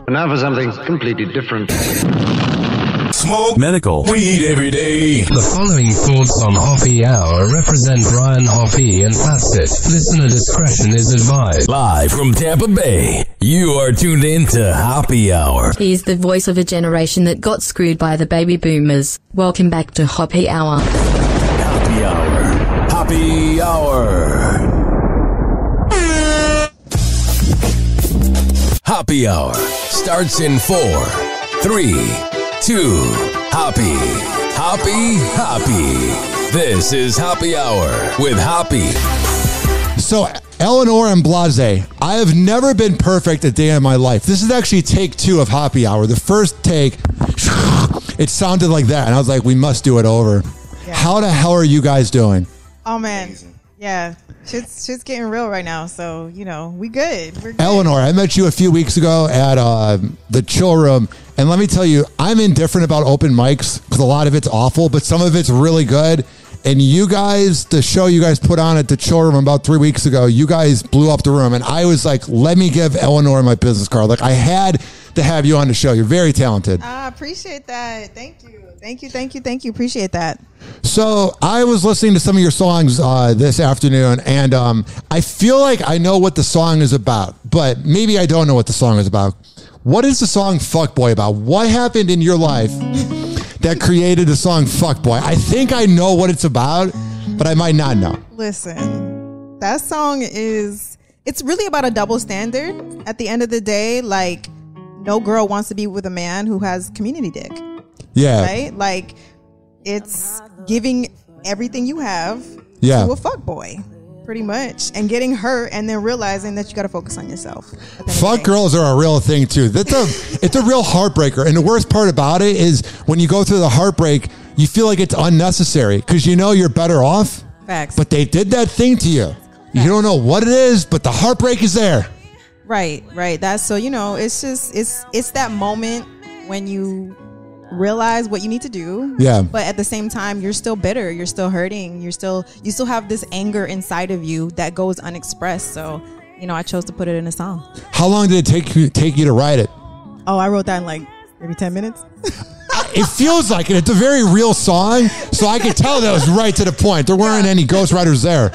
Now for something completely different. Smoke medical weed every day. The following thoughts on Hoppe Hour represent Brian Hoppe and Facet. Listener discretion is advised. Live from Tampa Bay, you are tuned in to Hoppe Hour. He's the voice of a generation that got screwed by the baby boomers. Welcome back to Hoppe Hour. Hoppe Hour. Hoppe Hour. Hoppe Hour starts in 4, 3, 2, Hoppe. Hoppe, Hoppe. This is Hoppe Hour with Hoppe. So, Eleanor and Blahzae, I have never been perfect a day in my life. This is actually take 2 of Hoppe Hour. The first take, it sounded like that, and I was like, we must do it over. Yeah. How the hell are you guys doing? Oh, man. Amazing. Yeah. Shit's getting real right now, so, you know, we're good. Eleanor, I met you a few weeks ago at the Chill Room, and let me tell you, I'm indifferent about open mics because a lot of it's awful, but some of it's really good. And you guys, the show you guys put on at the Chill Room about 3 weeks ago, you guys blew up the room, and I was like, let me give Eleanor my business card. Like, I had to have you on the show. You're very talented. I appreciate that. Thank you. Appreciate that. So I was listening to some of your songs this afternoon, and I feel like I know what the song is about, but maybe I don't know what the song is about. What is the song Fuckboy about? What happened in your life that created the song Fuckboy? I think I know what it's about, but I might not know. Listen, that song it's really about a double standard. At the end of the day, like, no girl wants to be with a man who has community dick. Yeah. Right? Like, it's giving everything you have to a fuckboy, pretty much, and getting hurt and then realizing that you got to focus on yourself. Fuck girls are a real thing too. It's a real heartbreaker. And the worst part about it is when you go through the heartbreak, you feel like it's unnecessary because you know you're better off. Facts. But they did that thing to you. Facts. You don't know what it is, but the heartbreak is there. Right. That's so, you know, it's just, it's that moment when you realize what you need to do. Yeah. But at the same time, you're still bitter. You're still hurting. You still have this anger inside of you that goes unexpressed. So, you know, I chose to put it in a song. How long did it take you to write it? Oh, I wrote that in like maybe 10 minutes. It feels like it. It's a very real song. So I could tell that was right to the point. There weren't any ghostwriters there.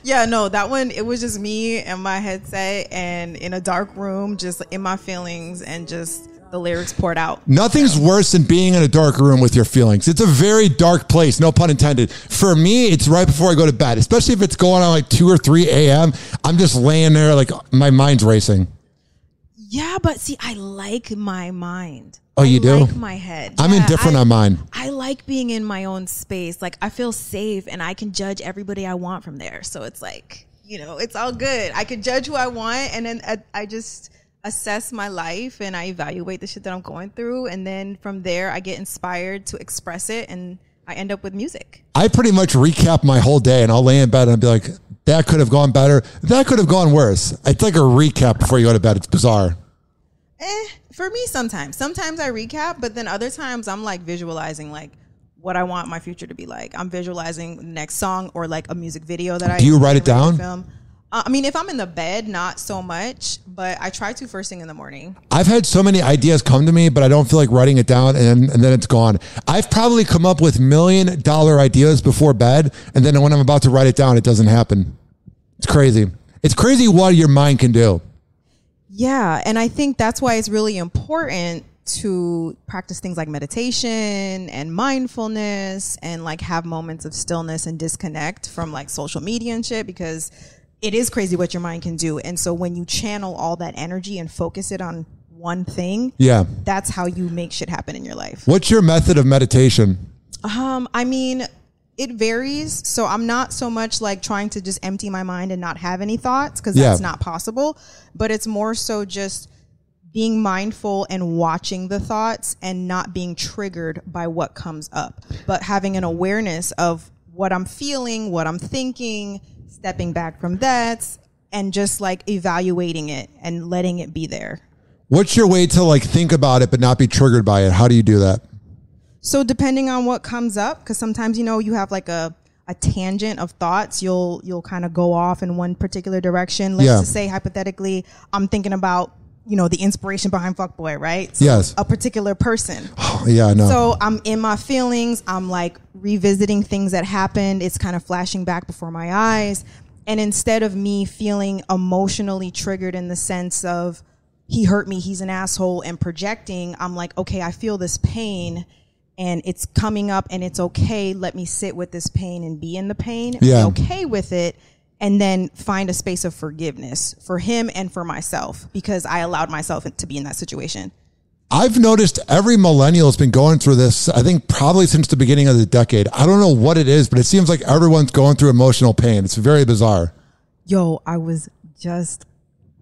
Yeah, no, that one, it was just me and my headset and in a dark room, just in my feelings and just the lyrics poured out. Nothing's worse than being in a dark room with your feelings. It's a very dark place, no pun intended. For me, it's right before I go to bed, especially if it's going on like 2 or 3 a.m. I'm just laying there like my mind's racing. Yeah, but see, I like my mind. Oh, you do? I like my head. I'm indifferent on mine. I like being in my own space. Like, I feel safe and I can judge everybody I want from there. So it's like, you know, it's all good. I can judge who I want, and then I just assess my life and I evaluate the shit that I'm going through, and then from there I get inspired to express it, and I end up with music. I pretty much recap my whole day, and I'll lay in bed and I'll be like, that could have gone better, that could have gone worse. It's like a recap before you go to bed. It's bizarre. For me, sometimes I recap, but then other times I'm like visualizing like what I want my future to be like. I'm visualizing the next song or like a music video that Do you write it down? Film. I mean, if I'm in the bed, not so much, but I try to first thing in the morning. I've had so many ideas come to me, but I don't feel like writing it down, and then it's gone. I've probably come up with $1 million ideas before bed, and then when I'm about to write it down, it doesn't happen. It's crazy. It's crazy what your mind can do. Yeah, and I think that's why it's really important to practice things like meditation and mindfulness and like have moments of stillness and disconnect from like social media and shit, because it is crazy what your mind can do. And so when you channel all that energy and focus it on one thing, that's how you make shit happen in your life. What's your method of meditation? I mean, it varies. So I'm not so much like trying to just empty my mind and not have any thoughts, because that's not possible. But it's more so just being mindful and watching the thoughts and not being triggered by what comes up, but having an awareness of what I'm feeling, what I'm thinking, stepping back from that, and just like evaluating it and letting it be there. What's your way to like think about it but not be triggered by it? How do you do that? So depending on what comes up, because sometimes, you know, you have like a a tangent of thoughts, you'll kind of go off in one particular direction. Let's just say hypothetically, I'm thinking about, you know, the inspiration behind Fuckboy, right? So yes. A particular person. Oh, yeah, I know. So I'm in my feelings. I'm like revisiting things that happened. It's kind of flashing back before my eyes. And instead of me feeling emotionally triggered in the sense of he hurt me, he's an asshole, and projecting, I'm like, okay, I feel this pain and it's coming up and it's okay. Let me sit with this pain and be in the pain. Yeah. Be okay with it. And then find a space of forgiveness for him and for myself because I allowed myself to be in that situation. I've noticed every millennial has been going through this, I think probably since the beginning of the decade. I don't know what it is, but it seems like everyone's going through emotional pain. It's very bizarre. Yo, I was just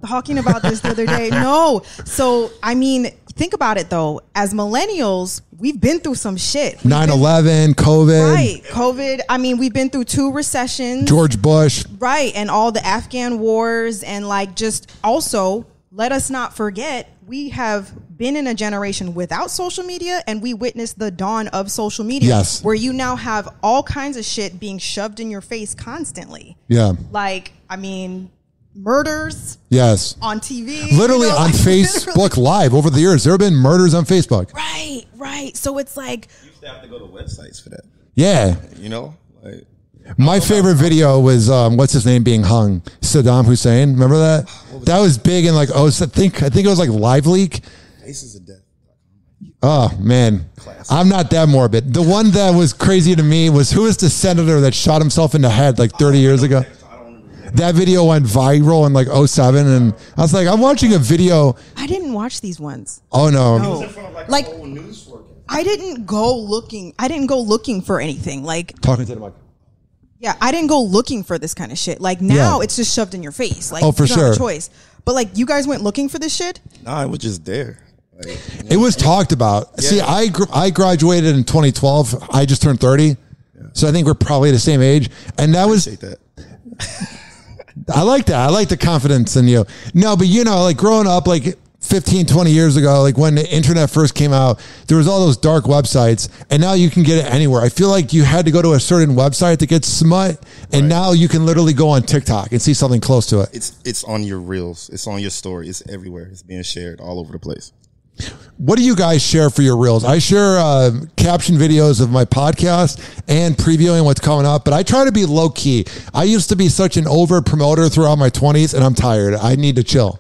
talking about this the other day. No. So, I mean, think about it though. As millennials, we've been through some shit. 9/11, COVID. Right. COVID. I mean, we've been through 2 recessions. George Bush. Right. And all the Afghan wars. And like, just also, let us not forget, we have been in a generation without social media and we witnessed the dawn of social media. Yes. Where you now have all kinds of shit being shoved in your face constantly. Yeah. Like, I mean, murders. Yes. On TV. Literally you know, on like, Facebook Live over the years. There have been murders on Facebook. Right, right. So it's like. You used to have to go to websites for that. Yeah. You know? Like, my favorite video was, what's his name being hung? Saddam Hussein. Remember that? That was big in like, I think it was like Live Leak. Faces of Death. Oh, man. Classic. I'm not that morbid. The one that was crazy to me was who is the senator that shot himself in the head like 30 years ago? That video went viral in like 2007, and I was like, I'm watching a video. I didn't watch these ones. Oh, no. Like, I didn't go looking for anything. Like, Talking to the mic. Yeah, I didn't go looking for this kind of shit. Like, now it's just shoved in your face. Like, oh, for you don't have sure. a choice. But like, you guys went looking for this shit? Nah, it was just there. Like, it was talked about. Yeah. See, I graduated in 2012. I just turned 30. Yeah. So I think we're probably the same age. And that was... that. I like that. I like the confidence in you. No, but you know, like growing up like 15, 20 years ago, like when the internet first came out, there was all those dark websites and now you can get it anywhere. I feel like you had to go to a certain website to get smut and now you can literally go on TikTok and see something close to it. It's on your reels. It's on your story. It's everywhere. It's being shared all over the place. What do you guys share for your reels? I share caption videos of my podcast and previewing what's coming up, but I try to be low key. I used to be such an over promoter throughout my 20s and I'm tired. I need to chill.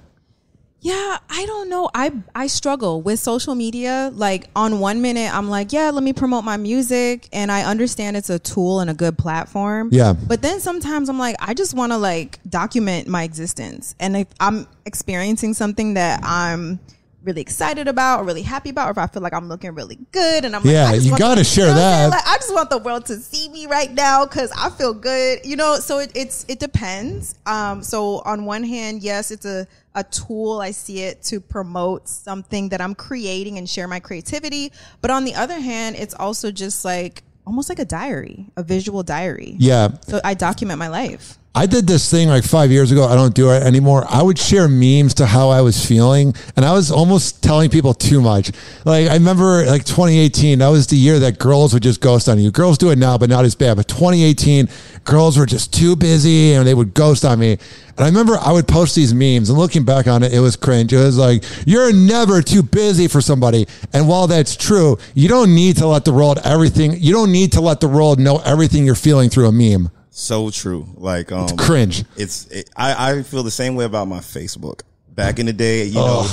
Yeah, I don't know. I struggle with social media. Like on 1 minute, I'm like, yeah, let me promote my music. And I understand it's a tool and a good platform. Yeah. But then sometimes I'm like, I just want to like document my existence. And if I'm experiencing something that I'm really excited about or really happy about, or if I feel like I'm looking really good and I'm like, yeah, you got to share that. Like, I just want the world to see me right now because I feel good, you know. So it depends. So on one hand, yes, it's a tool. I see it to promote something that I'm creating and share my creativity. But on the other hand, it's also just like almost like a diary, a visual diary. Yeah. So I document my life. I did this thing like 5 years ago. I don't do it anymore. I would share memes to how I was feeling. And I was almost telling people too much. Like I remember like 2018, that was the year that girls would just ghost on you. Girls do it now, but not as bad. But 2018, girls were just too busy and they would ghost on me. And I remember I would post these memes and looking back on it, it was cringe. It was like, you're never too busy for somebody. And while that's true, you don't need to let the world you don't need to let the world know everything you're feeling through a meme. So true. Like, it's cringe. I feel the same way about my Facebook. Back in the day, you know,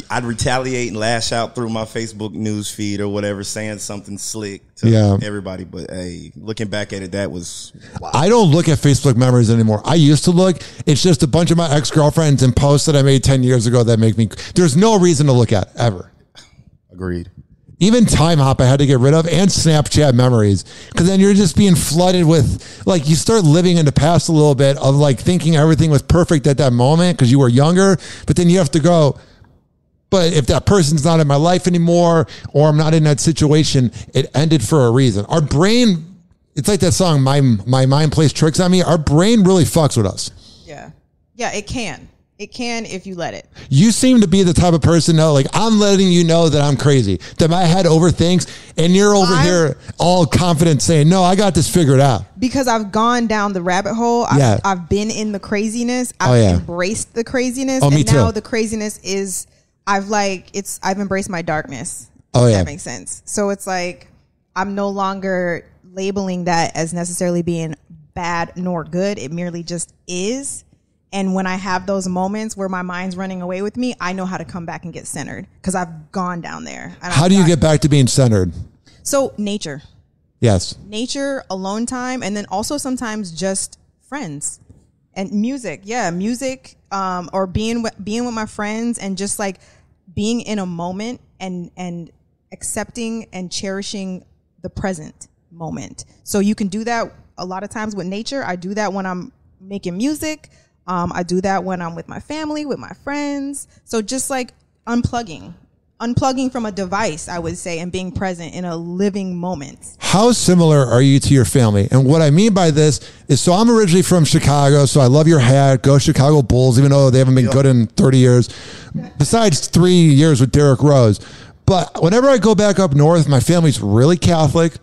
I'd retaliate and lash out through my Facebook news feed or whatever, saying something slick to everybody. But hey, looking back at it, that was wow. I don't look at Facebook memories anymore. I used to look. It's just a bunch of my ex-girlfriends and posts that I made 10 years ago that make me, there's no reason to look at ever. Agreed. Even Time Hop I had to get rid of, and Snapchat memories, because then you're just being flooded with, like, you start living in the past a little bit of like thinking everything was perfect at that moment because you were younger, but then you have to go, but if that person's not in my life anymore or I'm not in that situation, it ended for a reason. Our brain, it's like that song, My Mind Plays Tricks on Me. Our brain really fucks with us. Yeah. Yeah, it can. It can if you let it. You seem to be the type of person, though, like I'm letting you know that I'm crazy, that my head overthinks, and you're over here all confident saying, no, I got this figured out. Because I've gone down the rabbit hole. I've been in the craziness. I've embraced the craziness. Oh, me and now too. the craziness is, I've embraced my darkness. Oh, if yeah. That makes sense. So it's like, I'm no longer labeling that as necessarily being bad nor good. It merely just is. And when I have those moments where my mind's running away with me, I know how to come back and get centered because I've gone down there. How do you get back to being centered? So nature. Yes. Nature, alone time, and then also sometimes just friends and music. Yeah, music, or being with my friends and just like being in a moment and accepting and cherishing the present moment. So you can do that a lot of times with nature. I do that when I'm making music. I do that when I'm with my family, with my friends. So just like unplugging from a device, I would say, and being present in a living moment. How similar are you to your family? And what I mean by this is, so I'm originally from Chicago, so I love your hat. Go Chicago Bulls, even though they haven't been good in 30 years, besides 3 years with Derrick Rose. But whenever I go back up north, my family's really Catholic.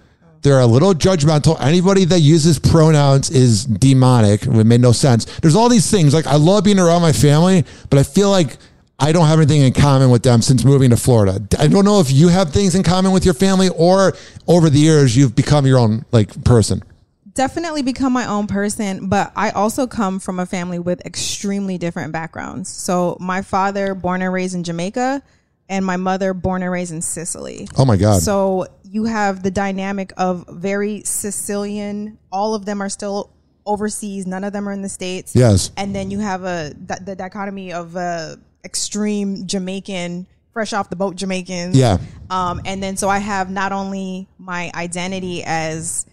They're a little judgmental. Anybody that uses pronouns is demonic. It made no sense. There's all these things. Like, I love being around my family, but I feel like I don't have anything in common with them since moving to Florida. I don't know if you have things in common with your family, or over the years you've become your own like person. Definitely become my own person, but I also come from a family with extremely different backgrounds. So my father, born and raised in Jamaica, and my mother, born and raised in Sicily. Oh my God. So you have the dynamic of very Sicilian. All of them are still overseas. None of them are in the States. Yes. And then you have the dichotomy of extreme Jamaican, fresh off the boat Jamaicans. Yeah. And then so I have not only my identity as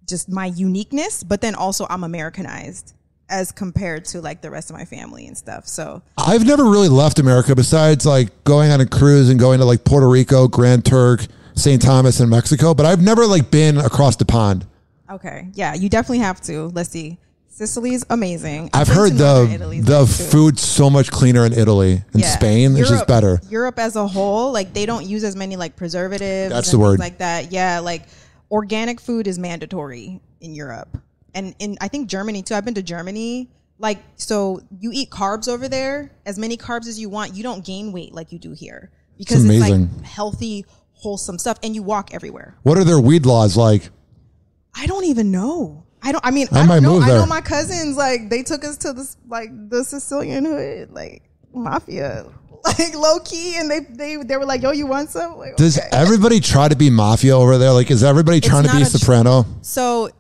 just my uniqueness, but then also I'm Americanized as compared to like the rest of my family and stuff. So I've never really left America besides like going on a cruise and going to like Puerto Rico, Grand Turk, St. Thomas, and Mexico, but I've never like been across the pond. Okay. Yeah, you definitely have to. Let's see. Sicily's amazing. I've heard the food's so much cleaner in Italy and Spain. It's just better. Europe as a whole, like they don't use as many like preservatives. That's the word. Like that. Yeah, like organic food is mandatory in Europe. And in, I think Germany too. I've been to Germany. Like, so you eat carbs over there, as many carbs as you want. You don't gain weight like you do here because it's like healthy, wholesome stuff. And you walk everywhere. What are their weed laws like? I don't even know. I don't know. I know my cousins, like they took us to this, like the Sicilian hood, like mafia, like low key. And they were like, yo, you want some? Like, does everybody try to be mafia over there? Like, is everybody trying to be soprano? So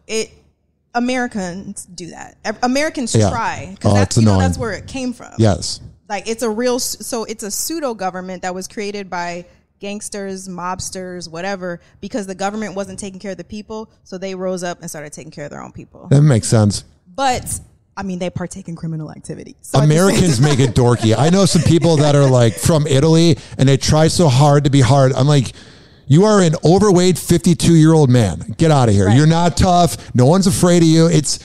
Americans do that. Americans try because that's where it came from. Yes. Like it's a pseudo government that was created by gangsters, mobsters, whatever, because the government wasn't taking care of the people. So they rose up and started taking care of their own people. That makes sense. But I mean, they partake in criminal activity. So Americans make it dorky. I know some people that are like from Italy and they try so hard to be hard. I'm like, you are an overweight 52-year-old man. Get out of here. Right. You're not tough. No one's afraid of you. It's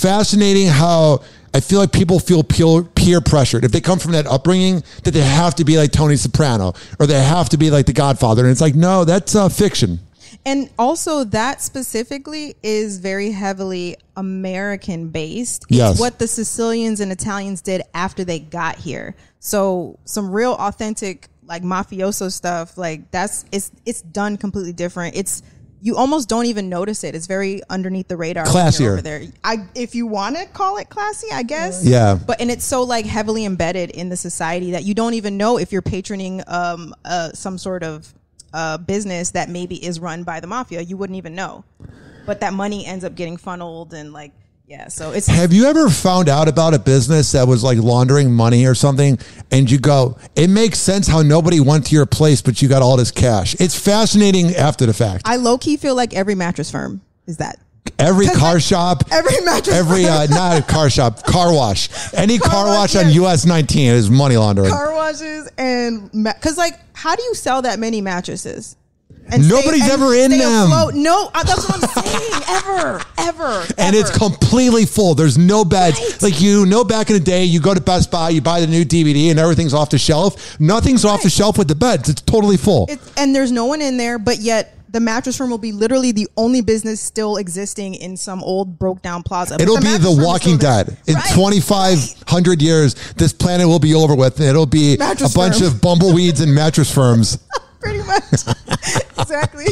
fascinating how I feel like people feel peer pressured. If they come from that upbringing, that they have to be like Tony Soprano or they have to be like The Godfather. And it's like, no, that's fiction. And also that specifically is very heavily American based. It's what the Sicilians and Italians did after they got here. So some real authentic like mafioso stuff, like it's done completely different. You almost don't even notice it. It's very underneath the radar. Classier over there. If you want to call it classy, I guess. Yeah. And it's so like heavily embedded in the society that you don't even know if you're patroning some sort of business that maybe is run by the mafia. You wouldn't even know. But that money ends up getting funneled and like. Yeah, so it's. Have you ever found out about a business that was like laundering money or something, and you go, it makes sense how nobody went to your place, but you got all this cash? It's fascinating after the fact. I low key feel like every mattress firm is that. Every car shop, every mattress, not a car shop, car wash. Any car wash on US 19 is money laundering. Car washes and because like, how do you sell that many mattresses? And nobody's ever in them. Afloat. No, that's what I'm saying. Ever. And it's completely full. There's no beds. Right. Like, back in the day, you go to Best Buy, you buy the new DVD, and everything's off the shelf. Nothing's off the shelf with the beds. It's totally full. And there's no one in there, but yet the mattress firm will be literally the only business still existing in some old broke down plaza. It'll be The Walking Dead. In 2,500 years, this planet will be over with. It'll be mattress a bunch of bumbleweeds and mattress firms. Pretty much. Exactly.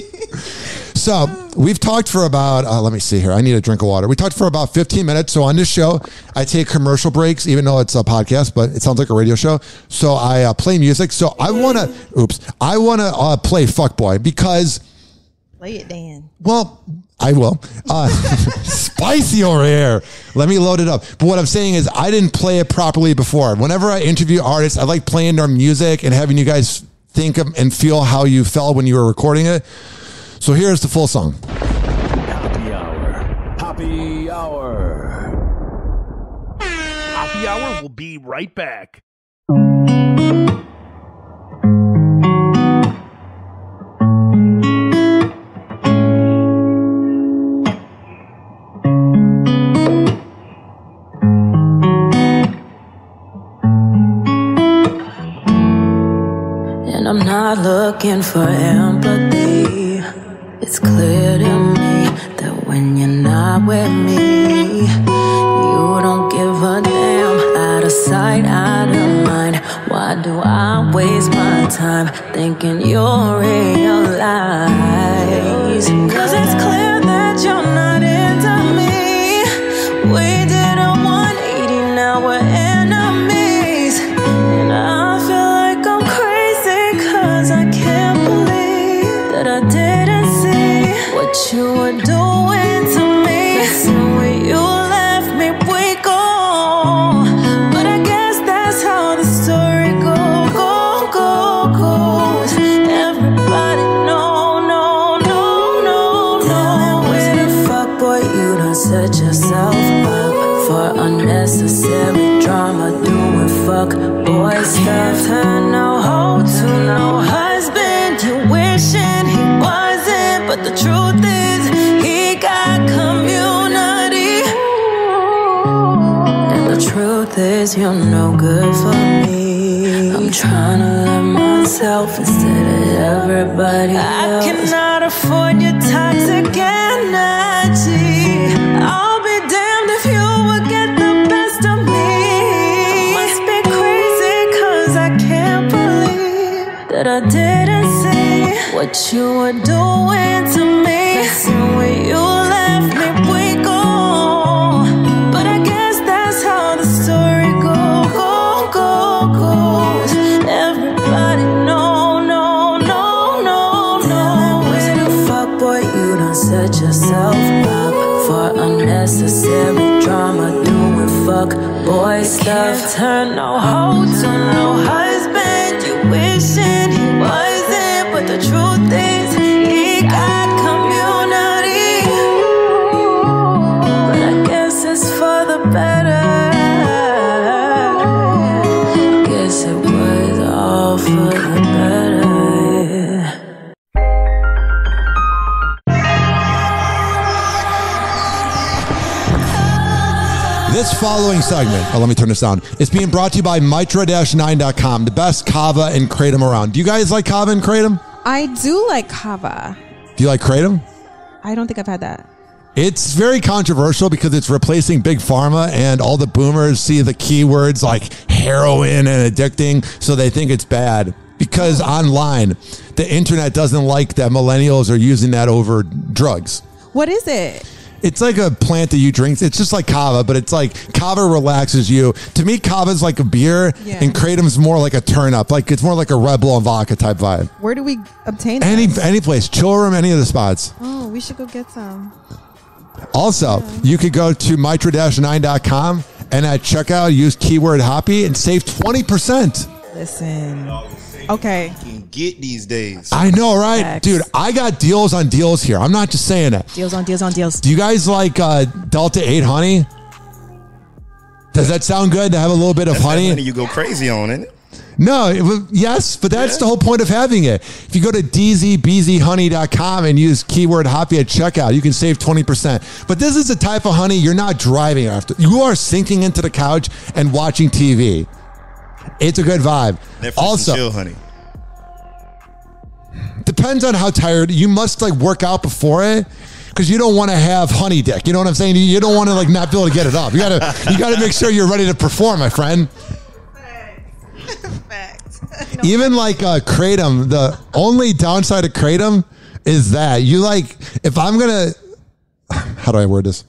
So we've talked for about, let me see here. I need a drink of water. We talked for about 15 minutes. So on this show, I take commercial breaks, even though it's a podcast, but it sounds like a radio show. So I play music. So I want to play Fuckboy because... Play it, Dan. Well, I will. Spicy over here. Let me load it up. But what I'm saying is I didn't play it properly before. Whenever I interview artists, I like playing their music and having you guys think of and feel how you felt when you were recording it. So here's the full song. Happy Hour. Happy Hour. Happy Hour will be right back. I'm not looking for empathy. It's clear to me that when you're not with me, you don't give a damn. Out of sight, out of mind. Why do I waste my time thinking you'll realize? Cause it's clear that you're not into me. We did a 180, now we're enemies. And I feel like I'm crazy, cause I can't believe that I didn't see what you were doing to me. Listen, when you left me, we go. But I guess that's how the story goes. Everybody, no. With a fuckboy, you done set yourself up for unnecessary drama, doing fuckboy stuff. Turn no hoe to no husband. You wishing he wasn't, but the truth is he got community. And the truth is you're no good for me. I'm trying to love myself instead of everybody else. I cannot afford your toxic energy. I'll be damned if you would get the best of me. Must be crazy, cause I can't believe that I didn't see what you were doing to me. Listen, when you left me, we go. But I guess that's how the story goes. Everybody, no. With a fuckboy, you done set yourself up for unnecessary drama, doing fuckboy stuff. Turn no hoe to no husband. You wishing he wasn't, but the truth is he got community. But I guess it's for the better. Guess it was all for the better. This following segment, let me turn this down. It's being brought to you by Mitra-9.com, the best kava and kratom around. Do you guys like kava and kratom? I do like kava. Do you like kratom? I don't think I've had that. It's very controversial because it's replacing big pharma, and all the boomers see the keywords like heroin and addicting, so they think it's bad. Because online, the internet doesn't like that millennials are using that over drugs. What is it? It's like a plant that you drink. It's just like kava, but it's like kava relaxes you. To me, kava is like a beer, and kratom's more like a turn up. Like it's more like a Red Bull and vodka type vibe. Where do we obtain any place, chill room, any of the spots. Oh, we should go get some. Also, you could go to Mitra-9.com and at checkout use keyword Hoppe and save 20%. Listen. Okay. You can get these days. I know, right? Facts. Dude, I got deals on deals here. I'm not just saying that. Deals on deals on deals. Do you guys like Delta 8 honey? Does that sound good to have a little bit of honey? You go crazy on, isn't it? No, yes, but that's the whole point of having it. If you go to dzbzhoney.com and use keyword Hoppe at checkout, you can save 20%. But this is the type of honey you're not driving after. You are sinking into the couch and watching TV. It's a good vibe. Netflix also, and chill honey. Depends on how tired. You must like work out before it. Because you don't want to have honey dick. You know what I'm saying? You don't want to like not be able to get it up. You gotta make sure you're ready to perform, my friend. Facts. Even like Kratom, the only downside of Kratom is that you like, if I'm going to, how do I word this?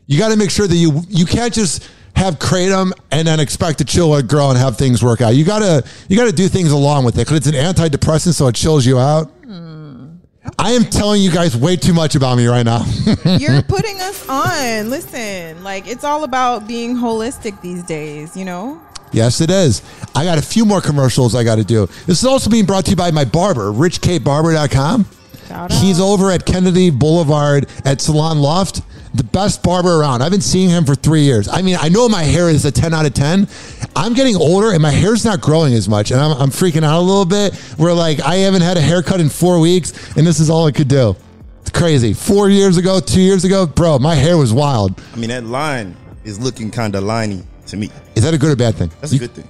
You got to make sure that you can't just have Kratom and then expect to chill with a girl and have things work out. You gotta do things along with it because it's an antidepressant, so it chills you out. I am telling you guys way too much about me right now. You're putting us on. Listen, like it's all about being holistic these days, you know? Yes, it is. I got a few more commercials I got to do. This is also being brought to you by my barber, richkbarber.com. He's over at Kennedy Boulevard at Salon Loft. The best barber around. I've been seeing him for 3 years. I mean, I know my hair is a 10 out of 10. I'm getting older and my hair's not growing as much. And I'm freaking out a little bit. Where like, I haven't had a haircut in 4 weeks and this is all I could do. It's crazy. 4 years ago, 2 years ago, bro, my hair was wild. I mean, that line is looking kind of liney to me. Is that a good or bad thing? That's a good thing.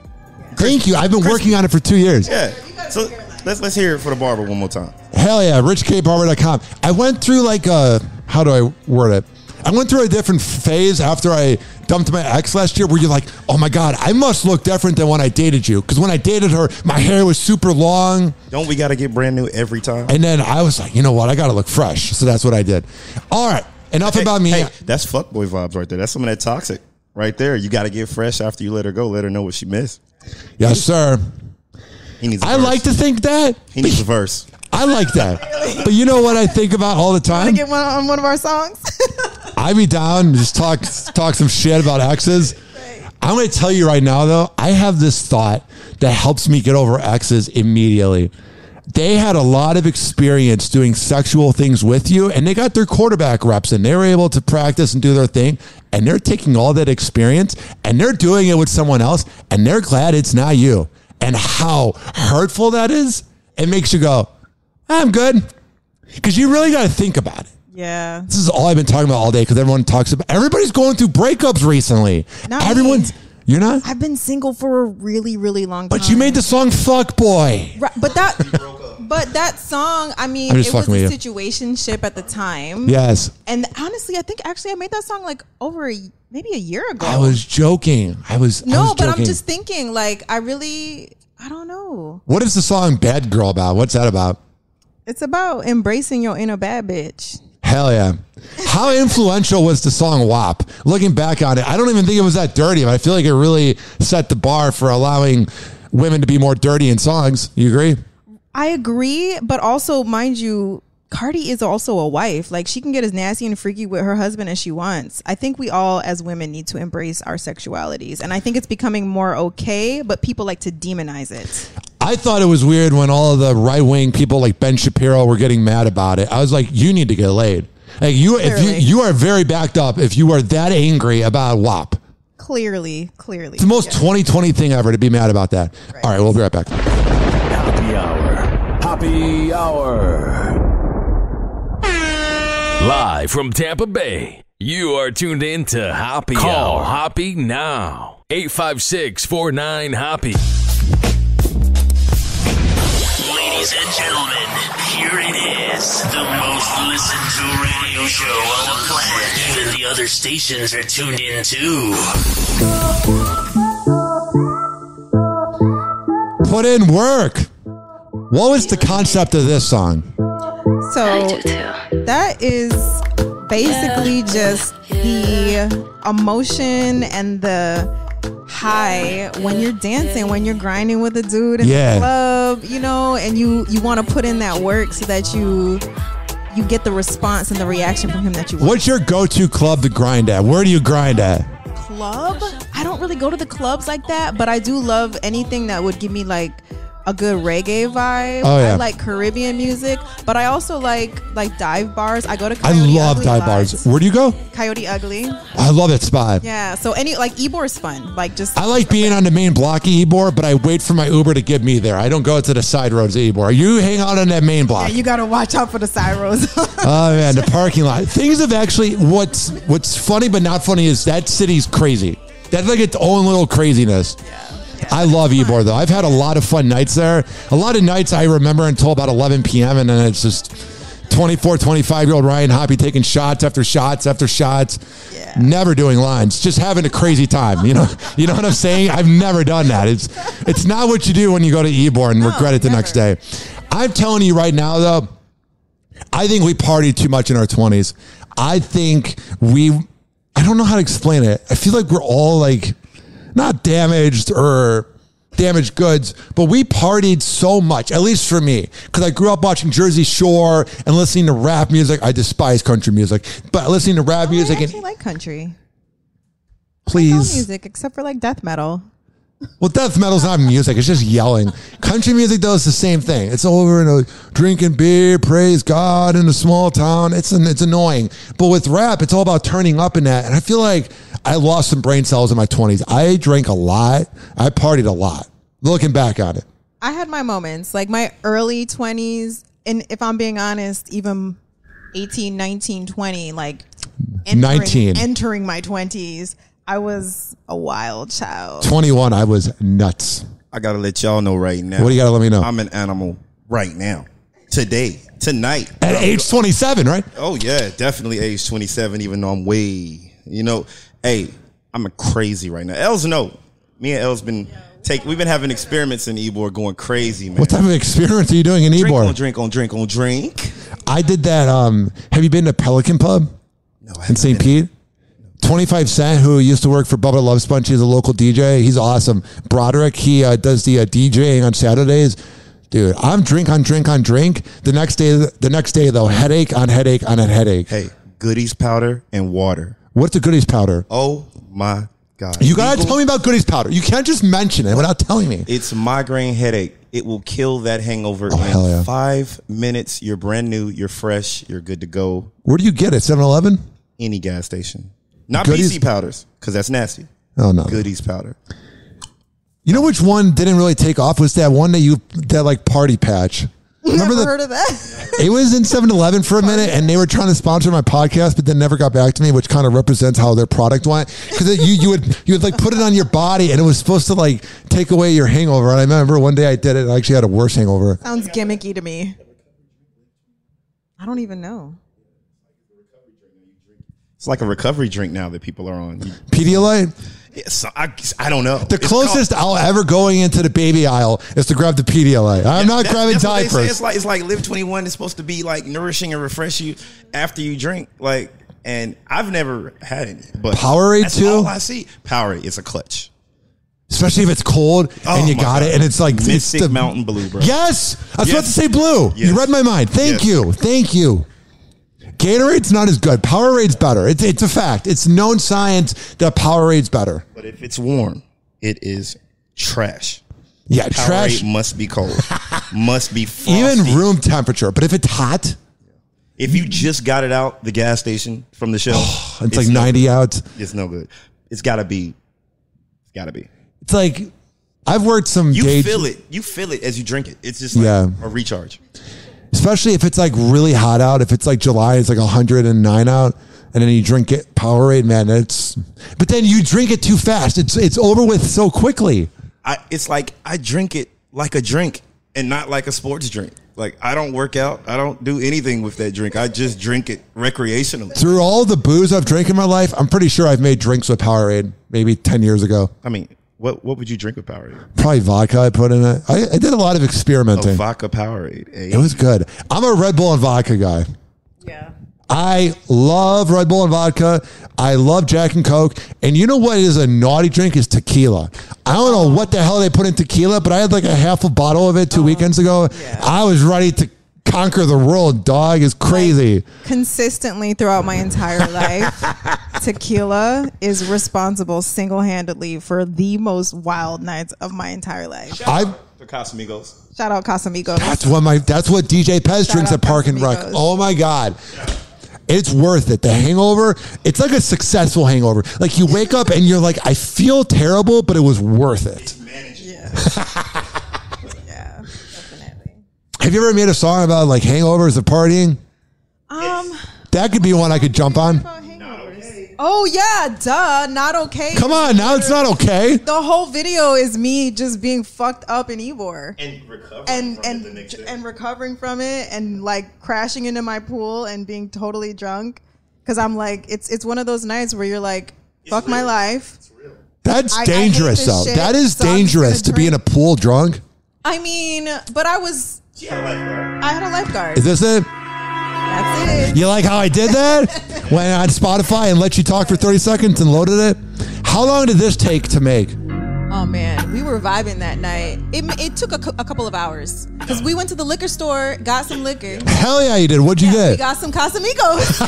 Thank you. I've been working on it for 2 years. Yeah. So let's hear it for the barber one more time. Hell yeah. richkbarber.com. I went through like how do I word it? I went through a different phase after I dumped my ex last year where you're like, oh my God, I must look different than when I dated you. Because when I dated her, my hair was super long. Don't we got to get brand new every time? And then I was like, you know what? I got to look fresh. So that's what I did. All right. Enough about me. Hey, that's fuckboy vibes right there. That's some of that toxic right there. You got to get fresh after you let her go. Let her know what she missed. Yes, sir. He needs a I verse. like to think that. He needs a verse. I like that. But you know what I think about all the time? Want to get one on one of our songs? I be down and just talk some shit about exes. I'm going to tell you right now, though, I have this thought that helps me get over exes immediately. They had a lot of experience doing sexual things with you, and they got their quarterback reps, and they were able to practice and do their thing, and they're taking all that experience, and they're doing it with someone else, and they're glad it's not you. And how hurtful that is, it makes you go, I'm good. Because you really got to think about it. Yeah. This is all I've been talking about all day because everybody's going through breakups recently. You're not? I've been single for a really, really long time. But you made the song Fuck Boy. Right, but that song, I mean, it was a situationship at the time. Yes. And honestly, I think I made that song like maybe a year ago. I was joking. I was but joking. I'm just thinking like, I don't know. What is the song Bad Girl about? What's that about? It's about embracing your inner bad bitch. Hell yeah. How influential was the song WAP? Looking back on it, I don't even think it was that dirty, but I feel like it really set the bar for allowing women to be more dirty in songs. You agree? I agree, but also, mind you, Cardi is also a wife. Like, she can get as nasty and freaky with her husband as she wants. I think we all, as women, need to embrace our sexualities. And I think it's becoming more okay, but people like to demonize it. I thought it was weird when all of the right-wing people like Ben Shapiro were getting mad about it. I was like, you need to get laid. Like if you are very backed up if you are that angry about WAP. Clearly. It's the most 2020 thing ever to be mad about that. Right. All right, we'll be right back. Happy Hour. Live from Tampa Bay, you are tuned in to Hoppe Hour. Call Hoppe now. 856-49-HOPPE. Ladies and gentlemen, here it is. The most listened to radio show on the planet. Even the other stations are tuned in too. Put in work. What was the concept of this song? So that is basically just the emotion and the high when you're dancing, when you're grinding with a dude in the club, you know, and you want to put in that work so that you get the response and the reaction from him that you want. What's your go-to club to grind at? Where do you grind at? Club? I don't really go to the clubs like that, but I do love anything that would give me like a good reggae vibe. Oh, yeah. I like Caribbean music, but I also like dive bars. I go to I Coyote love Ugly dive bars. Where do you go? Coyote Ugly. I love that spot. Yeah. So Ybor is fun. Like just. I like being on the main block of Ybor, but I wait for my Uber to get me there. I don't go to the side roads of Ybor. You hang out on that main block. Yeah, you got to watch out for the side roads. Oh man, the parking lot. Things have actually. What's funny but not funny is that city's crazy. That's like its own little craziness. Yeah. I love Ybor though. I've had a lot of fun nights there. A lot of nights I remember until about 11 p.m. and then it's just 24, 25-year-old Ryan Hoppe taking shots after shots after shots. Yeah. Never doing lines. Just having a crazy time. You know what I'm saying? I've never done that. It's not what you do when you go to Ybor and regret it the next day. I'm telling you right now though, I think we partied too much in our 20s. I think I don't know how to explain it. I feel like we're all like not damaged or damaged goods, but we partied so much, at least for me, because I grew up watching Jersey Shore and listening to rap music. I despise country music, but listening to rap music. I actually like country. Please. I like all music except for like death metal. Well, death metal's not music. It's just yelling. Country music, though, is the same thing. It's over in a drinking beer, praise God in a small town. It's annoying. But with rap, it's all about turning up in that. And I feel like I lost some brain cells in my 20s. I drank a lot. I partied a lot. Looking back on it. I had my moments. Like my early 20s, and if I'm being honest, even 18, 19, 20, like entering my 20s, I was a wild child. 21, I was nuts. I got to let y'all know right now. What do you got to let me know? I'm an animal right now. Today. Tonight. At age 27, right? Oh, yeah. Definitely age 27, even though I'm way, hey, I'm crazy right now. Els know. Me and Els we've been having experiments in Ybor going crazy, man. What type of experiments are you doing in Ybor? Drink. I did that. Have you been to Pelican Pub? No, in St. Pete? 25 Cent, who used to work for Bubba Love Sponge, he's a local DJ. He's awesome. Broderick, he does the DJing on Saturdays. Dude, I'm drink on drink on drink. The next day though, headache on headache on a headache. Hey, Goodies powder and water. What's the Goodies powder? Oh my God. You gotta tell me about Goodies powder. You can't just mention it without telling me. It's migraine headache. It will kill that hangover in 5 minutes. You're brand new. You're fresh. You're good to go. Where do you get it? 7-Eleven? Any gas station. Not Goodies? BC powders, because that's nasty. Oh, no. Goodies powder. You know which one didn't really take off? Was that one that like party patch? Remember never heard of that? It was in 7-Eleven for a minute, and they were trying to sponsor my podcast, but then never got back to me, which kind of represents how their product went. Because you would like put it on your body, and it was supposed to like take away your hangover. And I remember one day I did it, and I actually had a worse hangover. Sounds gimmicky to me. I don't even know. It's like a recovery drink now that people are on. Pedialyte? Yes, I don't know. The closest I'll ever going into the baby aisle is to grab the Pedialyte. I'm not grabbing diapers. It's like Live 21 is supposed to be like nourishing and refresh you after you drink. Like, and I've never had any. But Powerade that's too? all I see. Powerade is a clutch. Especially if it's cold and you got it and it's like Mystic Mountain Blue, bro. Yes, I was about to say blue. Yes. You read my mind. Thank you. Gatorade's not as good. Powerade's better. It's a fact. It's known science that Powerade's better. But if it's warm, it is trash. Yeah, Powerade trash must be cold. Must be frosty. Even room temperature. But if it's hot, if you just got it out the gas station from the shelf, it's like 90 out. It's no good. It's gotta be. It's like I've worked some. You feel it. You feel it as you drink it. It's just like a recharge. Especially if it's like really hot out. If it's like July, it's like 109 out, and then you drink it Powerade, man. But then you drink it too fast. It's over with so quickly. It's like I drink it like a drink and not like a sports drink. Like I don't work out. I don't do anything with that drink. I just drink it recreationally. Through all the booze I've drank in my life, I'm pretty sure I've made drinks with Powerade maybe 10 years ago. I mean, what would you drink with Powerade? Probably vodka I put in it. I did a lot of experimenting. Vodka Powerade. Hey. It was good. I'm a Red Bull and vodka guy. Yeah. I love Red Bull and vodka. I love Jack and Coke. And you know what is a naughty drink is tequila. I don't know what the hell they put in tequila, but I had like a half a bottle of it 2 weekends ago. Yeah. I was ready to conquer the world, dog. Is crazy. Like, consistently throughout my entire life, tequila is responsible single-handedly for the most wild nights of my entire life. The Casamigos. Shout out Casamigos. That's what DJ Pez drinks at Park and Rec. Oh my God. It's worth it. The hangover, it's like a successful hangover. Like you wake up and you're like, I feel terrible, but it was worth it. Yeah. Yeah, definitely. Have you ever made a song about like hangovers or partying? That could be one I could jump on. Oh yeah, duh, not okay. Come on, now it's not okay. The whole video is me just being fucked up in Ybor and recovering from it and like crashing into my pool and being totally drunk because I'm like it's one of those nights where you're like fuck my life. That's dangerous though. That is dangerous to be in a pool drunk. I mean, but I had a lifeguard. Is this it? That's it. You like how I did that? Went on Spotify and let you talk for 30 seconds and loaded it? How long did this take to make? Oh man, we were vibing that night. It took a couple of hours because we went to the liquor store, got some liquor. Hell yeah, you did. What'd you get? We got some Casamigos.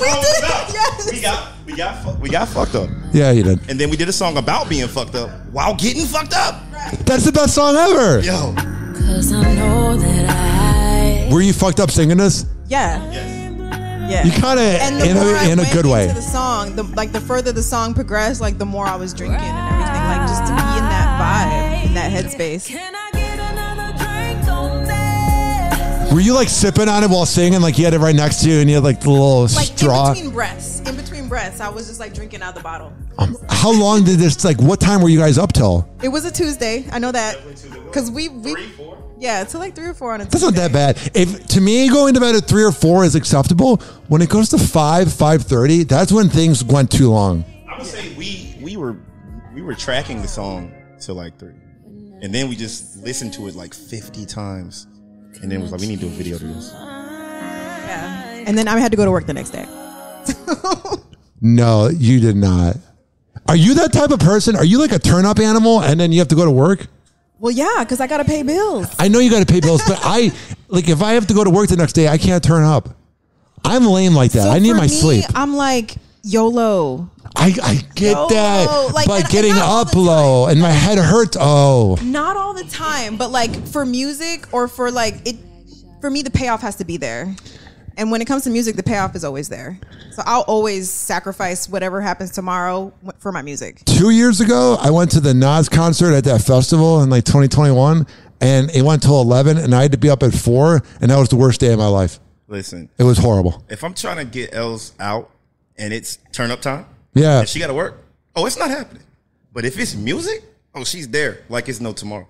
We did. Yes. We got fucked up. Yeah, you did. And then we did a song about being fucked up while getting fucked up. That's the best song ever. Yo. 'Cause I know that Were you fucked up singing this? Yeah. Yeah. You kind of in a good way. The song, the further the song progressed, like the more I was drinking and everything, like just to be in that vibe, in that headspace. Were you like sipping on it while singing? Like you had it right next to you and you had like the little straw? In between breaths, I was just like drinking out the bottle. How long did this, like what time were you guys up till? It was a Tuesday. I know that. Because we 3, 4? Yeah, till like 3 or 4 on a Tuesday. That's not that bad. To me, going to bed at 3 or 4 is acceptable. When it goes to 5:30, that's when things went too long. I would say we were tracking the song till like 3. And then we just listened to it like 50 times. And then it was like, we need to do a video to this. Yeah. And then I had to go to work the next day. No, you did not. Are you that type of person? Are you like a turn up animal and then you have to go to work? Well, yeah, because I got to pay bills. I know you got to pay bills, but if I have to go to work the next day, I can't turn up. I'm lame like that. So I need my me, sleep. I'm like YOLO. I get YOLO. That, like, but getting up low and my head hurts. Oh, not all the time, but like for music or for like it, for me, the payoff has to be there. And when it comes to music, the payoff is always there. So I'll always sacrifice whatever happens tomorrow for my music. 2 years ago, I went to the Nas concert at that festival in like 2021, and it went till 11, and I had to be up at 4, and that was the worst day of my life. Listen. It was horrible. If I'm trying to get Els out and it's turn up time, yeah, and she got to work, it's not happening. But if it's music, she's there like it's no tomorrow.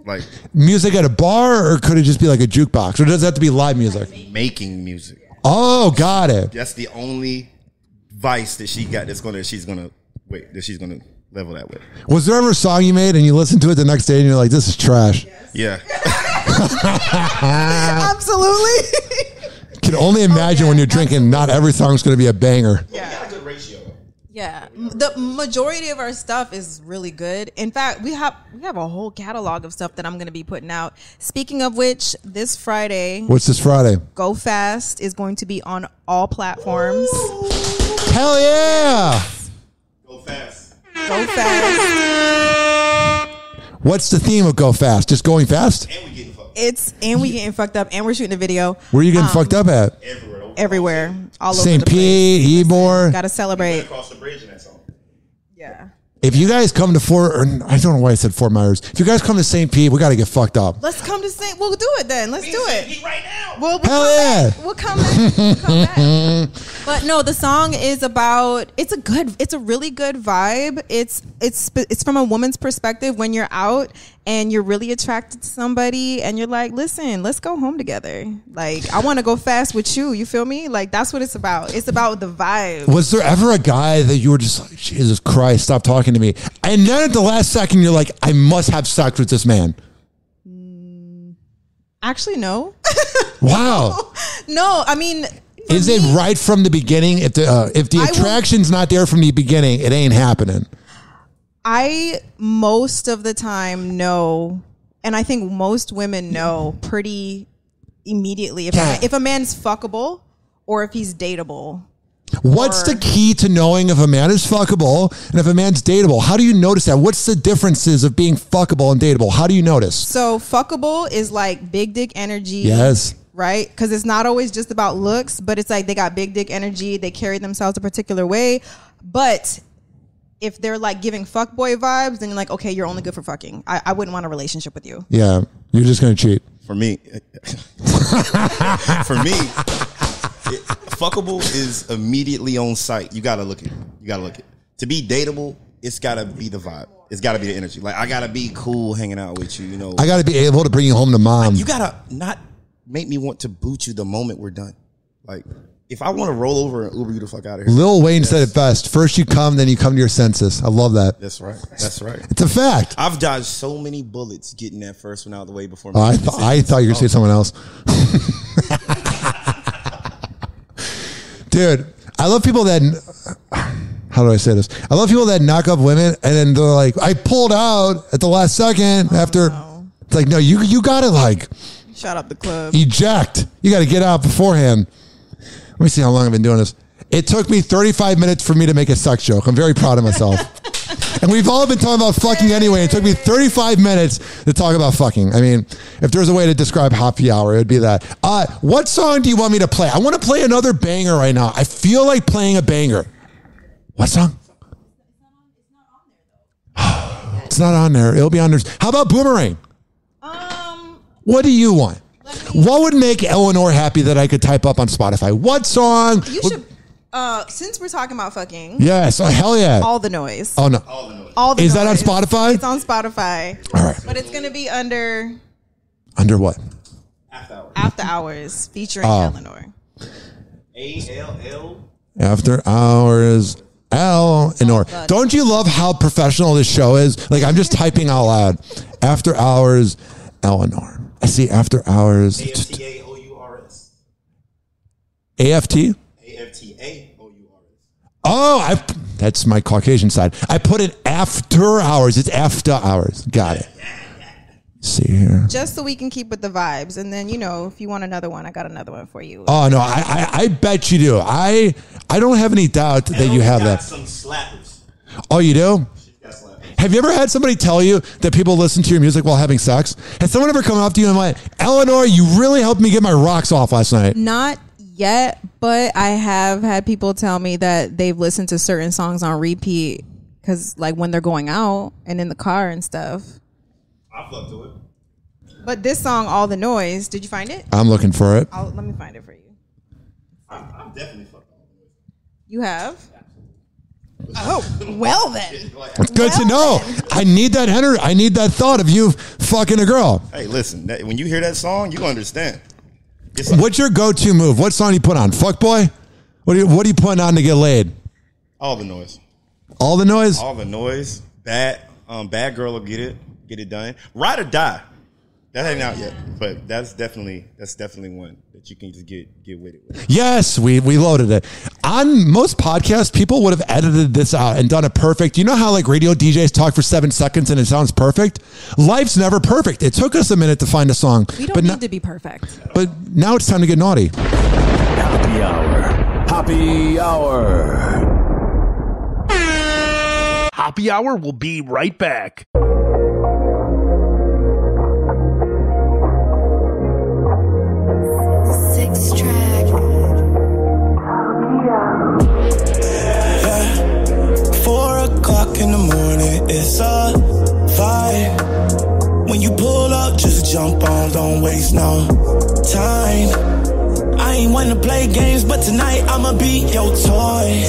Like music at a bar, or could it just be like a jukebox, or does it have to be live music? Making music. Oh, got it. That's the only vice that she got. She's gonna level that with. Was there ever a song you made and you listened to it the next day and you're like, "This is trash"? Yes. Yeah. Absolutely. Can only imagine when you're drinking. Not every song's going to be a banger. Yeah. Yeah, the majority of our stuff is really good. In fact, we have a whole catalog of stuff that I'm going to be putting out. Speaking of which, this Friday. What's this Friday? Go Fast is going to be on all platforms. Hell yeah! Go Fast. Go Fast. What's the theme of Go Fast? Just going fast? And we getting fucked up. We getting fucked up, and we're shooting a video. Where are you getting fucked up at? Everywhere. All over St. Pete, Ybor. Got to celebrate. Across the bridge in that song. Yeah. If you guys come to I don't know why I said Fort Myers. If you guys come to St. Pete, we got to get fucked up. Let's come to St. We'll do it then. Let's do it. Right now. We'll Hell yeah. We'll come back. We'll come back. But no, the song is about, it's a really good vibe. It's from a woman's perspective when you're out and you're really attracted to somebody and you're like, listen, let's go home together. Like, I want to go fast with you. You feel me? Like, that's what it's about. It's about the vibe. Was there ever a guy that you were just like, Jesus Christ, stop talking to me? And then at the last second, you're like, I must have sex with this man. Actually, no. Wow. No, I mean, is it right from the beginning? If the attraction's not there from the beginning, it ain't happening. I most of the time know, and I think most women know pretty immediately if a man's fuckable or if he's dateable. What's the key to knowing if a man is fuckable and if a man's dateable? How do you notice that? What's the differences of being fuckable and dateable? How do you notice? So fuckable is like big dick energy. Yes. Right? Because it's not always just about looks, but it's like they got big dick energy. They carry themselves a particular way. But if they're like giving fuckboy vibes, then you're like, okay, you're only good for fucking. I wouldn't want a relationship with you. Yeah. You're just going to cheat. For me, fuckable is immediately on sight. You gotta look it. To be dateable, it's gotta be the vibe. It's gotta be the energy. Like I gotta be cool hanging out with you. You know, I gotta be able to bring you home to mom. Like, you gotta not make me want to boot you the moment we're done. Like if I want to roll over and Uber you the fuck out of here. Lil Wayne said it best. First you come, then you come to your senses. I love that. That's right. That's right. It's a fact. I've dodged so many bullets getting that first one out of the way before. I thought you were going to say someone else. Dude, I love people that, how do I say this? I love people that knock up women and then they're like, I pulled out at the last second after. No. It's like, no, you got to like. Shut up the club. Eject. You got to get out beforehand. Let me see how long I've been doing this. It took me 35 minutes for me to make a sex joke. I'm very proud of myself. And we've all been talking about fucking anyway. It took me 35 minutes to talk about fucking. I mean, if there's a way to describe Happy Hour, it would be that. What song do you want me to play? I want to play another banger right now. I feel like playing a banger. What song? It's not on there. It'll be on there. How about Boomerang? What do you want? What would make Eleanor happy that I could type up on Spotify? What song? You should, since we're talking about fucking. Yes. Oh, hell yeah. All the Noise. Oh, no. All the Is noise. that on Spotify? It's on Spotify. All right. But it's going to be under. Under what? After Hours, featuring Eleanor. A-L-L. After Hours, Eleanor. Don't you love how professional this show is? Like, I'm just typing out loud. After Hours, Eleanor. I see After Hours. A-F-T-A-O-U-R-S. A-F-T? A-F-T-A-O-U-R-S. Oh, that's my Caucasian side. I put it After Hours. It's After Hours. Got it. See here. Just so we can keep with the vibes. And then, you know, if you want another one, I got another one for you. Oh, no. I bet you do. I don't have any doubt that you have that. Some slappers. Oh, you do? Have you ever had somebody tell you that people listen to your music while having sex? Has someone ever come up to you and went, Eleanor, you really helped me get my rocks off last night? Not yet, but I have had people tell me that they've listened to certain songs on repeat because, like, when they're going out and in the car and stuff. I fuck to it. But this song, All the Noise, did you find it? I'm looking for it. Let me find it for you. I'm definitely fucking All the Noise. You have? Oh, well then. It's good to know. Then. I need that energy. I need that thought of you fucking a girl. Hey, listen, when you hear that song, you understand. What's your go-to move? What song do you put on? Fuckboy? What are you putting on to get laid? All the Noise. All the Noise? All the Noise. Bad Girl will get it done. Ride or Die. That ain't out yet, but that's definitely one that you can just get with it with. Yes, we loaded it. On most podcasts, people would have edited this out and done it perfect. You know how like radio DJs talk for 7 seconds and it sounds perfect? Life's never perfect. It took us a minute to find a song. We don't need to be perfect. But now it's time to get naughty. Happy Hour. Happy Hour. Happy Hour will be right back. In the morning, it's a vibe. When you pull up, just jump on, don't waste no time. I ain't one to play games, but tonight I'ma be your toy.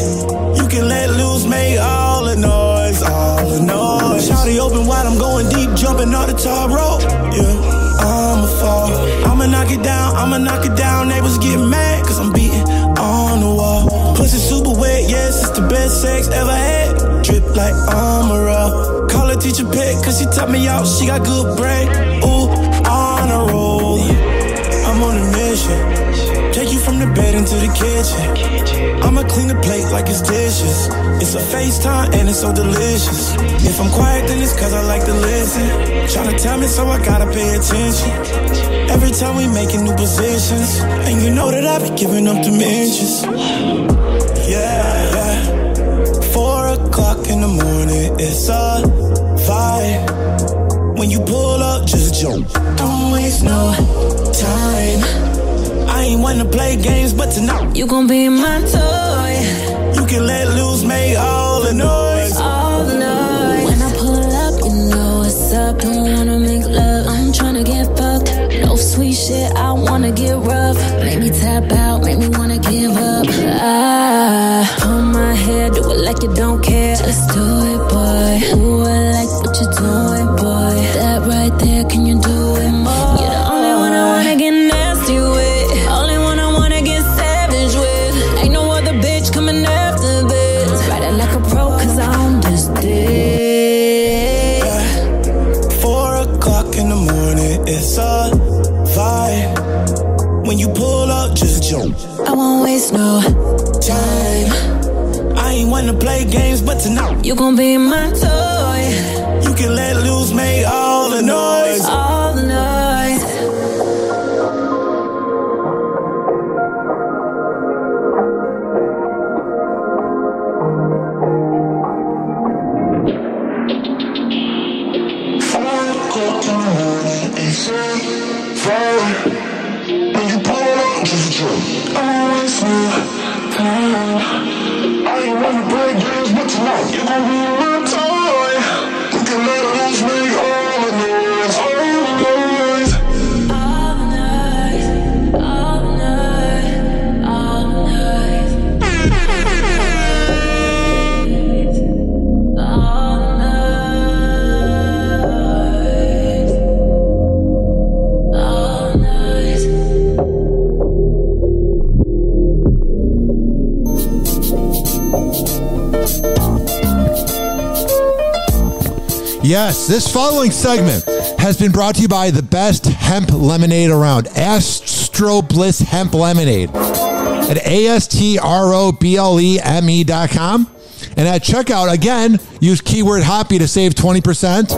You can let loose, make all the noise, all the noise. Shawty open wide, I'm going deep, jumping off the top rope. Yeah, I'ma fall. I'ma knock it down, neighbors get mad, cause I'm beating on the wall. Pussy super wet, yes, it's the best sex ever had. Drip like armor. Call her teacher pet, cause she taught me out, she got good brain. Ooh, on a roll. I'm on a mission. Take you from the the bed into the kitchen. I'ma clean the plate like it's dishes. It's a FaceTime and it's so delicious. If I'm quiet, then it's cause I like to listen. Tryna tell me, so I gotta pay attention. Every time we making new positions, and you know that I be giving up them inches. Yeah. 4 o'clock in the morning, it's a vibe. When you pull up, just jump. Don't waste no time. I ain't wanna play games, but tonight you gon' be my toy. You can let loose, make all the noise. All the noise. When I pull up, you know what's up. Don't wanna make love, I'm tryna get fucked. No sweet shit, I wanna get rough. Make me tap out, make me wanna give up. Pull my hair, do it like you don't care. Just do it, boy. Ooh, I like what you're doing, boy. That right there, can you do it more? You're the only one I wanna get nasty with. Only one I wanna get savage with. Ain't no other bitch coming after this. Ride it like a pro, cause I own this dick. 4 o'clock in the morning, it's a vibe. When you pull up, just jump. I won't waste no time. I ain't wanna play games, but tonight you gon' be my toy. You can let loose, make all the noise. All the noise. I ain't wanna play games, but tonight you gon' be my toy. You can let loose, make all the noise, all the noise. All the noise, all the noise, all the noise. All the noise. All the Yes, this following segment has been brought to you by the best hemp lemonade around, Astro Bliss Hemp Lemonade at ASTROBLEME.com. And at checkout, again, use keyword Hoppe to save 20%.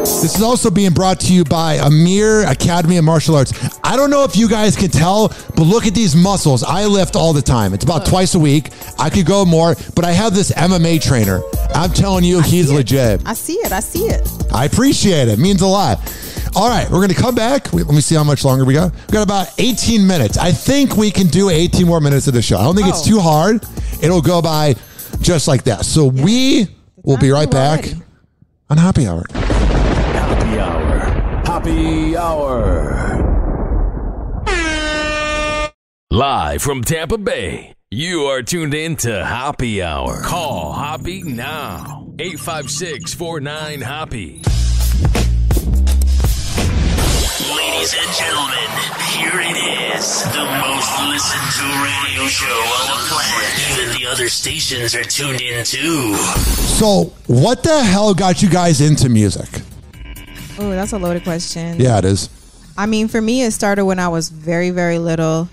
This is also being brought to you by Amir Academy of Martial Arts. I don't know if you guys can tell, but look at these muscles. I lift all the time. It's about twice a week. I could go more, but I have this MMA trainer. I'm telling you, he's legit. I see it. I see it. I appreciate it. It means a lot. All right, we're going to come back. Let me see how much longer we got. We got about 18 minutes. I think we can do 18 more minutes of the show. I don't think it's too hard. It'll go by just like that. So we will be right back on Happy Hour. Happy Hour. Happy Hour. Live from Tampa Bay, you are tuned in to Happy Hour. Call Hoppe now. 856-49-HOPPE. Ladies and gentlemen, here it is. The most listened to radio show on the planet. Even the other stations are tuned in too. So, what the hell got you guys into music? Oh, that's a loaded question. Yeah, it is. I mean, for me, it started when I was very, very little.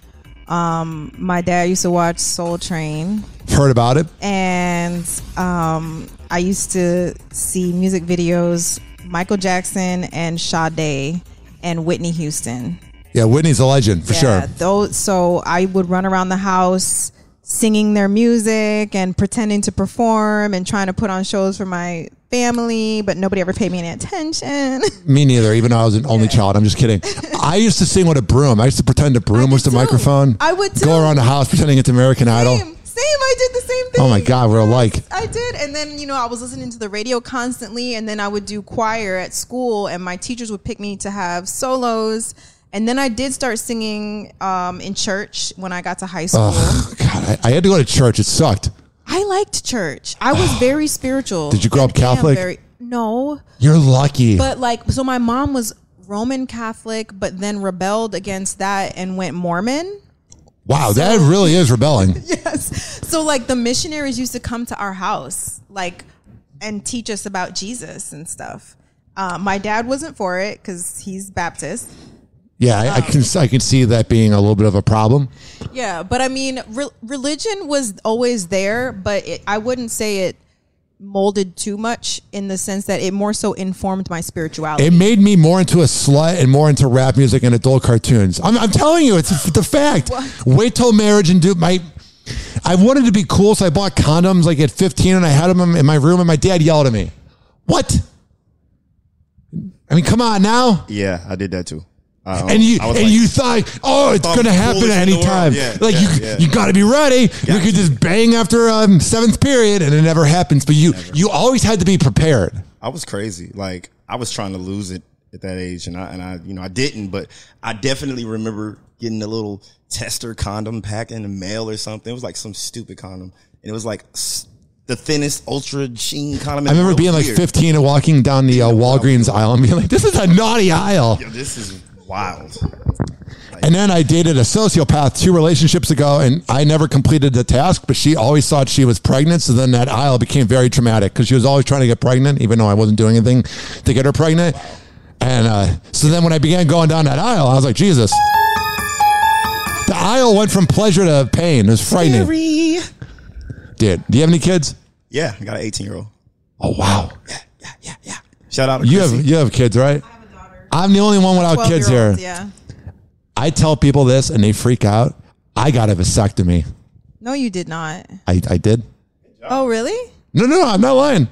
My dad used to watch Soul Train. Heard about it. And I used to see music videos, Michael Jackson and Sade and Whitney Houston. Yeah, Whitney's a legend for sure. So I would run around the house singing their music and pretending to perform and trying to put on shows for my family, but nobody ever paid me any attention. Me neither, even though I was an only child. I'm just kidding. I used to sing with a broom. I used to pretend a broom was the microphone. I would too. Go around the house pretending it's American Idol. Same. I did the same thing. Oh my God, we're alike. I did. And then, I was listening to the radio constantly, and then I would do choir at school, and my teachers would pick me to have solos. And then I did start singing in church when I got to high school. Oh, God, I had to go to church. It sucked. I liked church. I was very spiritual. Did you grow up Catholic? No. You're lucky. But so my mom was Roman Catholic, but then rebelled against that and went Mormon. Wow, that really is rebelling. Yes. So the missionaries used to come to our house, and teach us about Jesus and stuff. My dad wasn't for it because he's Baptist. Yeah, I can see that being a little bit of a problem. Yeah, but I mean, religion was always there, but I wouldn't say it molded too much in the sense that it more so informed my spirituality. It made me more into a slut and more into rap music and adult cartoons. I'm telling you, it's the fact. Wait till marriage and I wanted to be cool, so I bought condoms like at 15 and I had them in my room and my dad yelled at me. What? I mean, come on now. Yeah, I did that too. And you thought, oh, it's going to happen at any time. Yeah, you got to be ready. You could just bang after seventh period, and it never happens. But you always had to be prepared. I was crazy. Like I was trying to lose it at that age, and I didn't. But I definitely remember getting a little tester condom pack in the mail or something. It was like some stupid condom, and it was like the thinnest ultra sheen condom. I remember being like 15 and walking down the Walgreens aisle and being like, "This is a naughty aisle." Yo, this is wild. And then I dated a sociopath 2 relationships ago, and I never completed the task, but she always thought she was pregnant. So then that aisle became very traumatic because she was always trying to get pregnant, even though I wasn't doing anything to get her pregnant. And so then when I began going down that aisle, I was like, Jesus. The aisle went from pleasure to pain. It was frightening. Scary. Dude, do you have any kids? Yeah, I got an 18-year-old. Oh, wow. Yeah. Shout out to you have kids, right? I'm the only one without kids here. Yeah. I tell people this and they freak out. I got a vasectomy. No, you did not. I did. Oh, really? No, I'm not lying.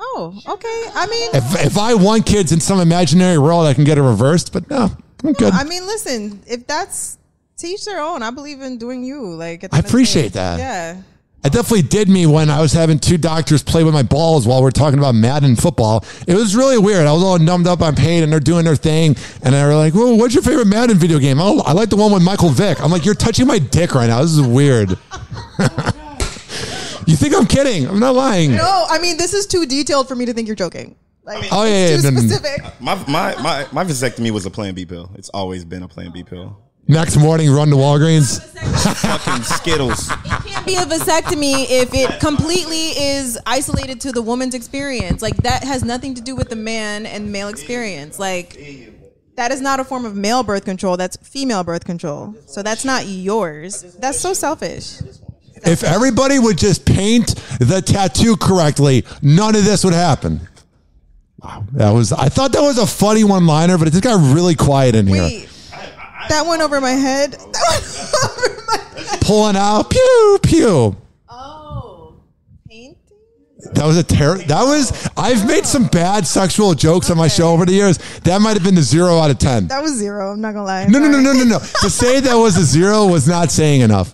Oh, okay. I mean, if I want kids in some imaginary world, I can get it reversed. But no, I'm good. I mean, listen, if that's to each their own. I believe in doing you. Like at the I appreciate that. Yeah. It definitely did me when I was having 2 doctors play with my balls while we're talking about Madden football. It was really weird. I was all numbed up on pain and they're doing their thing. And they were like, well, what's your favorite Madden video game? Oh, I like the one with Michael Vick. I'm like, you're touching my dick right now. This is weird. You think I'm kidding? I'm not lying. No, I mean, this is too detailed for me to think you're joking. Like, oh, yeah, too specific. My vasectomy was a Plan B pill. It's always been a Plan B pill. Next morning, run to Walgreens. Fucking Skittles. It can't be a vasectomy if it completely is isolated to the woman's experience. Like, that has nothing to do with the man and male experience. Like, that is not a form of male birth control. That's female birth control. So that's not yours. That's so selfish. If everybody would just paint the tattoo correctly, none of this would happen. Wow. I thought that was a funny one-liner, but it just got really quiet in here. That went over my head. Pulling out, pew, pew. Oh, painting? That was I've made some bad sexual jokes on my show over the years. That might have been the 0 out of 10. That was 0. I'm not going to lie. No. To say that was a 0 was not saying enough.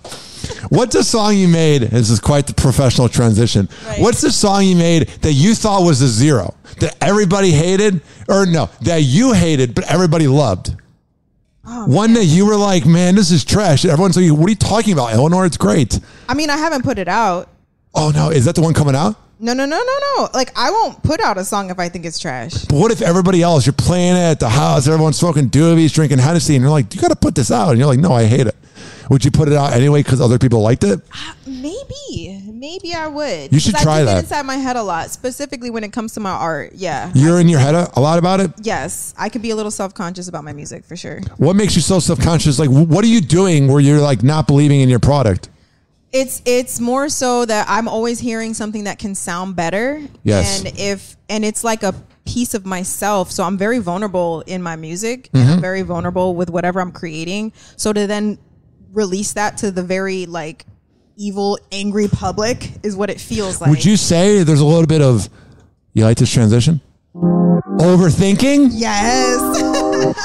What's the song you made? This is quite the professional transition. Right. What's the song you made that you thought was a 0? That everybody hated? Or no, that you hated, but everybody loved? Oh, one that you were like, man, this is trash. Everyone's like, what are you talking about, Eleanor? It's great. I mean, I haven't put it out. Oh, no. Is that the one coming out? No. Like, I won't put out a song if I think it's trash. But what if everybody else, you're playing it at the house, everyone's smoking doobies, drinking Hennessy, and you're like, you got to put this out. And you're like, no, I hate it. Would you put it out anyway because other people liked it? Maybe I would. You should try that. I get inside my head a lot, specifically when it comes to my art. Yeah. You're in your head a lot about it? Yes. I can be a little self-conscious about my music for sure. What makes you so self-conscious? Like, what are you doing where you're like not believing in your product? It's more so that I'm always hearing something that can sound better. Yes. And it's like a piece of myself. So I'm very vulnerable in my music. And I'm very vulnerable with whatever I'm creating. So to then release that to the very like evil, angry public is what it feels like. Would you say there's a little bit of, you like this transition? Overthinking? Yes.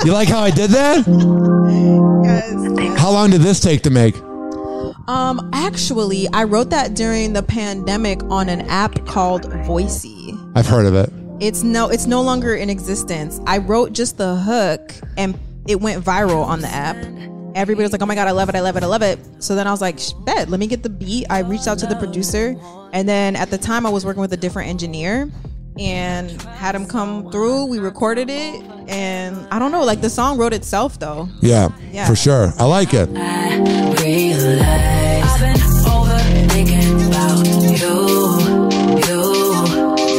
You like how I did that? Yes. How long did this take to make? Actually, I wrote that during the pandemic on an app called Voicey. I've heard of it. It's no longer in existence. I wrote just the hook and it went viral on the app. Everybody was like, oh my God, I love it. So then I was like, bet, let me get the beat. I reached out to the producer. And then at the time I was working with a different engineer and had him come through. We recorded it. And I don't know, like the song wrote itself though. Yeah, for sure. I like it. I realize I've been overthinking about you.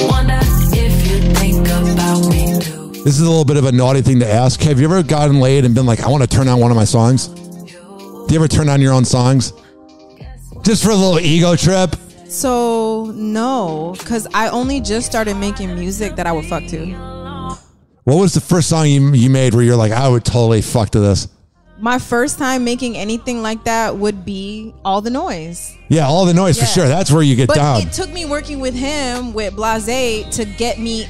Wonder if you think about me too. This is a little bit of a naughty thing to ask. Have you ever gotten laid and been like, I want to turn on one of my songs? Do you ever turn on your own songs? Just for a little ego trip? So, no, because I only just started making music that I would fuck to. What was the first song you made where you're like, I would totally fuck to this? My first time making anything like that would be All the Noise. Yeah, All the Noise, for sure. That's where you get down. But it took me working with him, with Blahzae, to get me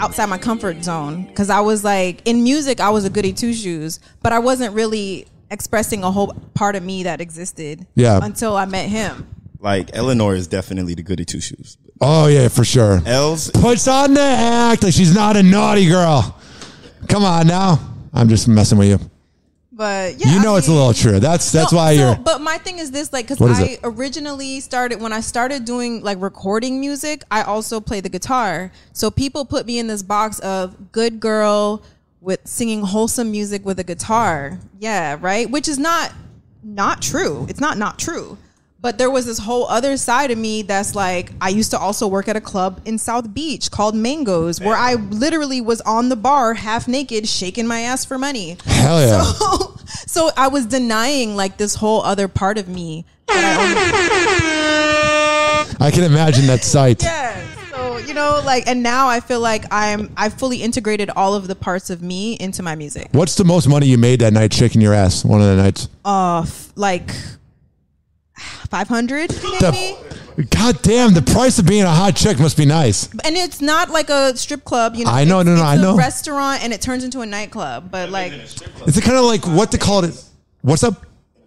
outside my comfort zone. Because I was like, in music, I was a goody two-shoes, but I wasn't really expressing a whole part of me that existed until I met him. Like, Eleanor is definitely the goody two-shoes. Oh, yeah, for sure. Els puts on the act like she's not a naughty girl. Come on now. I'm just messing with you. But yeah, you know, it's a little true. That's why you're. But my thing is this, like, because I originally started, when I started doing like recording music, I also play the guitar. So people put me in this box of good girl with singing wholesome music with a guitar. Yeah, right. Which is not true. It's not true. But there was this whole other side of me that's like, I used to also work at a club in South Beach called Mangoes, where I literally was on the bar half naked, shaking my ass for money. Hell yeah. So I was denying like this whole other part of me. I can imagine that sight. Yeah. So, you know, like, and now I feel like I fully integrated all of the parts of me into my music. What's the most money you made that night shaking your ass? One of the nights? Like 500 maybe. God damn, the price of being a hot chick must be nice. And it's not like a strip club, you know. I know, it's I know. a restaurant and it turns into a nightclub, but like, is it kind of like what they call it? What's up?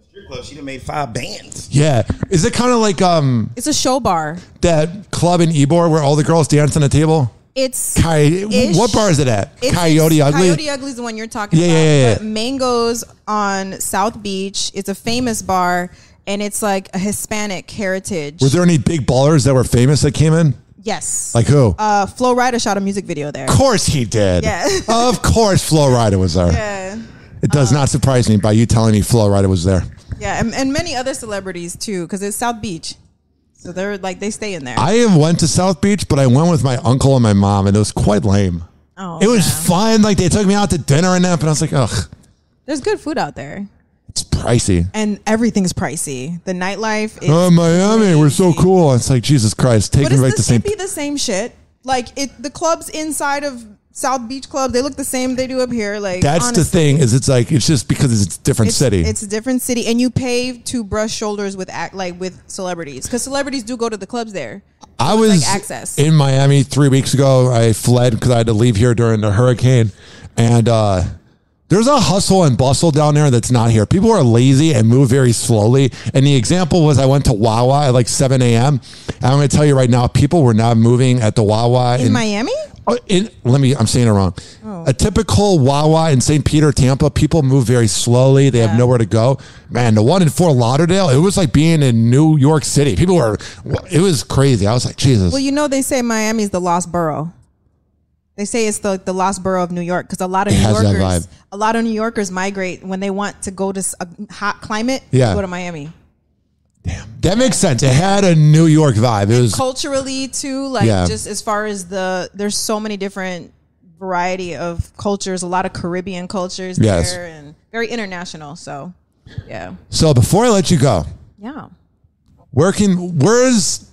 Strip club. She done made 5 bands. Yeah, is it kind of like it's a show bar. That club in Ybor where all the girls dance on the table? It's what bar is it at? Coyote Ugly? Coyote Ugly is the one you're talking about. Yeah. But Mangoes on South Beach. It's a famous bar. And it's like a Hispanic heritage. Were there any big ballers that were famous that came in? Yes. Like who? Flo Rida shot a music video there. Of course he did. Yeah. Of course Flo Rida was there. Yeah. It does not surprise me by you telling me Flo Rida was there. Yeah, and many other celebrities too, because it's South Beach. So they're like, they stay in there. I went to South Beach, but I went with my uncle and my mom, and it was quite lame. Oh, it was fun. Like, they took me out to dinner and that, but I was like, ugh. There's good food out there. It's pricey. And everything's pricey. The nightlife is Miami, crazy. we're so cool. It's like, Jesus Christ, take me back the same. It'd be the same shit. Like, the clubs inside of South Beach Club, they look the same they do up here. Like, that's honestly, the thing, is it's like, it's just because it's a different city. It's a different city, and you pay to brush shoulders with celebrities, because celebrities do go to the clubs there. I was access. In Miami 3 weeks ago. I fled because I had to leave here during the hurricane, and there's a hustle and bustle down there that's not here. People are lazy and move very slowly. And the example was I went to Wawa at like 7 a.m. And I'm going to tell you right now, people were not moving at the Wawa. In Miami? I'm saying it wrong. Oh. A typical Wawa in St. Peter, Tampa, people move very slowly. They have nowhere to go. Man, the one in Fort Lauderdale, it was like being in New York City. It was crazy. I was like, Jesus. Well, you know, they say Miami's the lost borough. They say it's the lost borough of New York, because a lot of New Yorkers migrate when they want to go to a hot climate. Yeah. Go to Miami. Damn, that makes sense. It had a New York vibe. It was culturally too, like just as far as there's so many different variety of cultures. A lot of Caribbean cultures there, and very international. So, yeah. So before I let you go, where's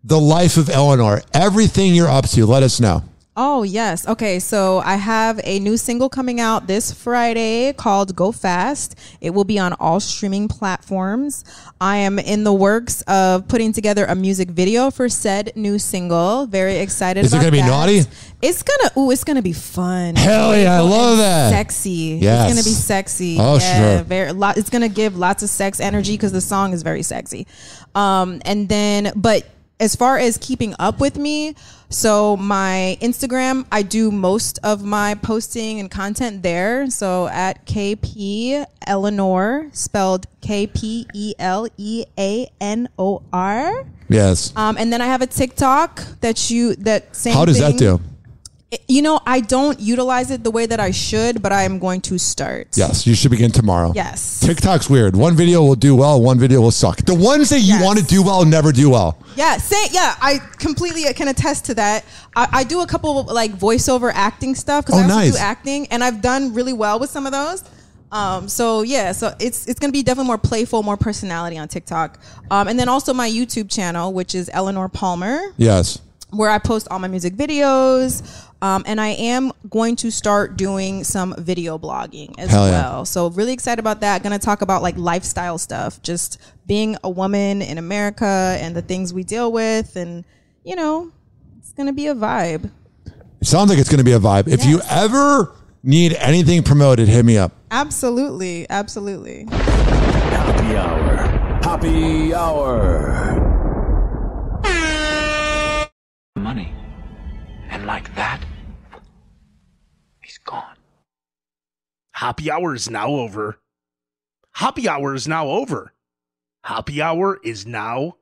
the life of Eleanor? Everything you're up to, let us know. Oh, yes. Okay, so I have a new single coming out this Friday called Go Fast. It will be on all streaming platforms. I am in the works of putting together a music video for said new single. Very excited about that. Is it going to be naughty? It's going to be fun. Hell yeah, I love that. Sexy. Yes. It's going to be sexy. Oh, sure. It's going to give lots of sex energy because the song is very sexy. But as far as keeping up with me, so my Instagram, I do most of my posting and content there. So at KP Eleanor, spelled KPELEANOR. Yes. And then I have a TikTok that same. How does that do? You know, I don't utilize it the way that I should, but I am going to start. Yes, you should begin tomorrow. Yes. TikTok's weird. One video will do well, one video will suck. The ones that you want to do well never do well. Yeah, I completely can attest to that. I do a couple of like voiceover acting stuff because I also do acting, and I've done really well with some of those. So it's gonna be definitely more playful, more personality on TikTok. And then also my YouTube channel, which is Eleanor Palmer. Yes. Where I post all my music videos. And I am going to start doing some video blogging as well. So really excited about that. Going to talk about like lifestyle stuff, just being a woman in America and the things we deal with. And, you know, it's going to be a vibe. It sounds like it's going to be a vibe. If you ever need anything promoted, hit me up. Absolutely. Absolutely. Happy Hour. Happy Hour. Money. And like that, he's gone. Happy Hour is now over. Happy Hour is now over. Happy Hour is now